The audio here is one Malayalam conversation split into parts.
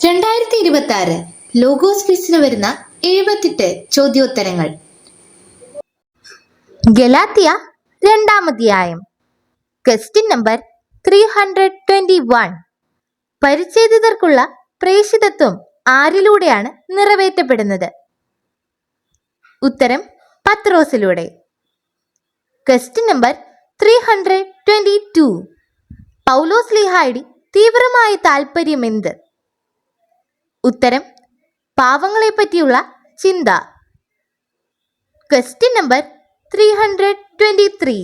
2026 ലോഗോസ് ക്വിസിന് വരുന്ന 78 ചോദ്യോത്തരങ്ങൾ. ഗലാത്യ 2-ാം അധ്യായം. Question number 321. പരിച്ഛേദിതർക്കുള്ള പ്രേഷിതത്വം ആരിലൂടെയാണ് നിറവേറ്റപ്പെടുന്നത്? ഉത്തരം പത്രോസിലൂടെ. Question number 322. പൗലോസ്ലീഹായുടെ തീവ്രമായ താല്പര്യം എന്ത്? ഉത്തരം പാവങ്ങളെപ്പറ്റിയുള്ള ചിന്ത. Question number 323.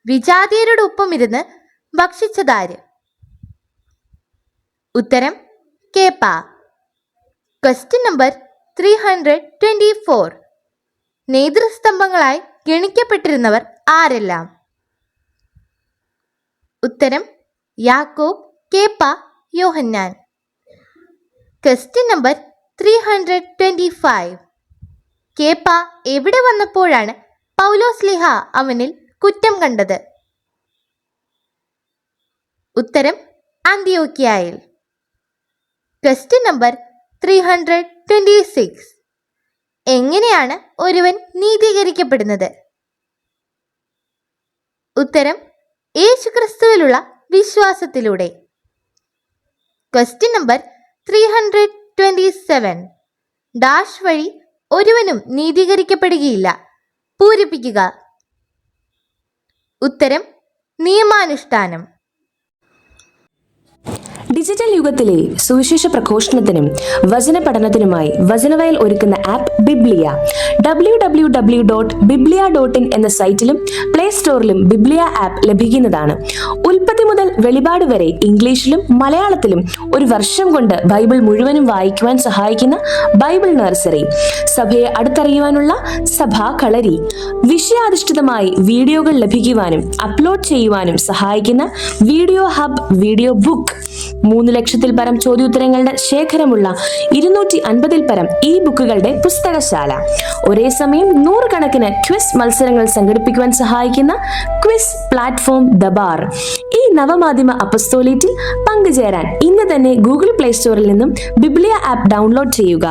വിജാതീയരോടൊപ്പം ഇരുന്ന് ഭക്ഷിച്ചതാര്? ഉത്തരം കേപ്പ. Question number 324. നേതൃസ്തംഭങ്ങളായി ഗണിക്കപ്പെട്ടിരുന്നവർ ആരെല്ലാം? ഉത്തരം യാക്കോബ്, കേപ്പ, യോഹന്നാൻ. Question number 325. കേപ്പ എവിടെ വന്നപ്പോഴാണ് പൗലോസ്ലീഹ അവനിൽ കുറ്റം കണ്ടത്? ഉത്തരം അന്ത്യോക്യയിൽ. Question number 326. എങ്ങനെയാണ് ഒരുവൻ നീതീകരിക്കപ്പെടുന്നത്? ഉത്തരം യേശുക്രിസ്തുവിലുള്ള വിശ്വാസത്തിലൂടെ. Question number 327. ഡാഷ് വഴി ഒരുവനും നീതീകരിക്കപ്പെടുകയില്ല. പൂരിപ്പിക്കുക. ഉത്തരം നിയമാനുഷ്ഠാനം. ഡിജിറ്റൽ യുഗത്തിലെ സുവിശേഷ പ്രഘോഷണത്തിനും വചന പഠനത്തിനുമായി വചനവയൽ ഒരുക്കുന്ന ആപ്പ് ബിബ്ലിയ. www.biblia.in എന്ന സൈറ്റിലും പ്ലേ സ്റ്റോറിലും ബിബ്ലിയ ആപ്പ് ലഭിക്കുന്നതാണ്. ഉൽപ്പത്തി മുതൽ വെളിപാട് വരെ ഇംഗ്ലീഷിലും മലയാളത്തിലും ഒരു വർഷം കൊണ്ട് ബൈബിൾ മുഴുവനും വായിക്കുവാൻ സഹായിക്കുന്ന ബൈബിൾ നഴ്സറി, സഭയെ അടുത്തറിയുവാനുള്ള സഭാ കളരി, വിഷയാധിഷ്ഠിതമായി വീഡിയോകൾ ലഭിക്കുവാനും അപ്ലോഡ് ചെയ്യുവാനും സഹായിക്കുന്ന വീഡിയോ ഹബ്, വീഡിയോ ബുക്ക്, 3 ലക്ഷത്തിൽ പരം ചോദ്യോത്തരങ്ങളുടെ ശേഖരമുള്ള 250-ൽ പരം ഈ ബുക്കുകളുടെ പുസ്തകശാല, ഒരേ സമയം 100 കണക്കിന് ക്വിസ് മത്സരങ്ങൾ സംഘടിപ്പിക്കുവാൻ സഹായിക്കുന്ന ക്വിസ് പ്ലാറ്റ്ഫോം ദബാർ. ഈ നവമാധ്യമ അപ്പസ്തോലേറ്റിൽ പങ്കുചേരാൻ ഇന്ന് തന്നെ ഗൂഗിൾ പ്ലേ സ്റ്റോറിൽ നിന്നും ബിബ്ലിയ ആപ്പ് ഡൗൺലോഡ് ചെയ്യുക.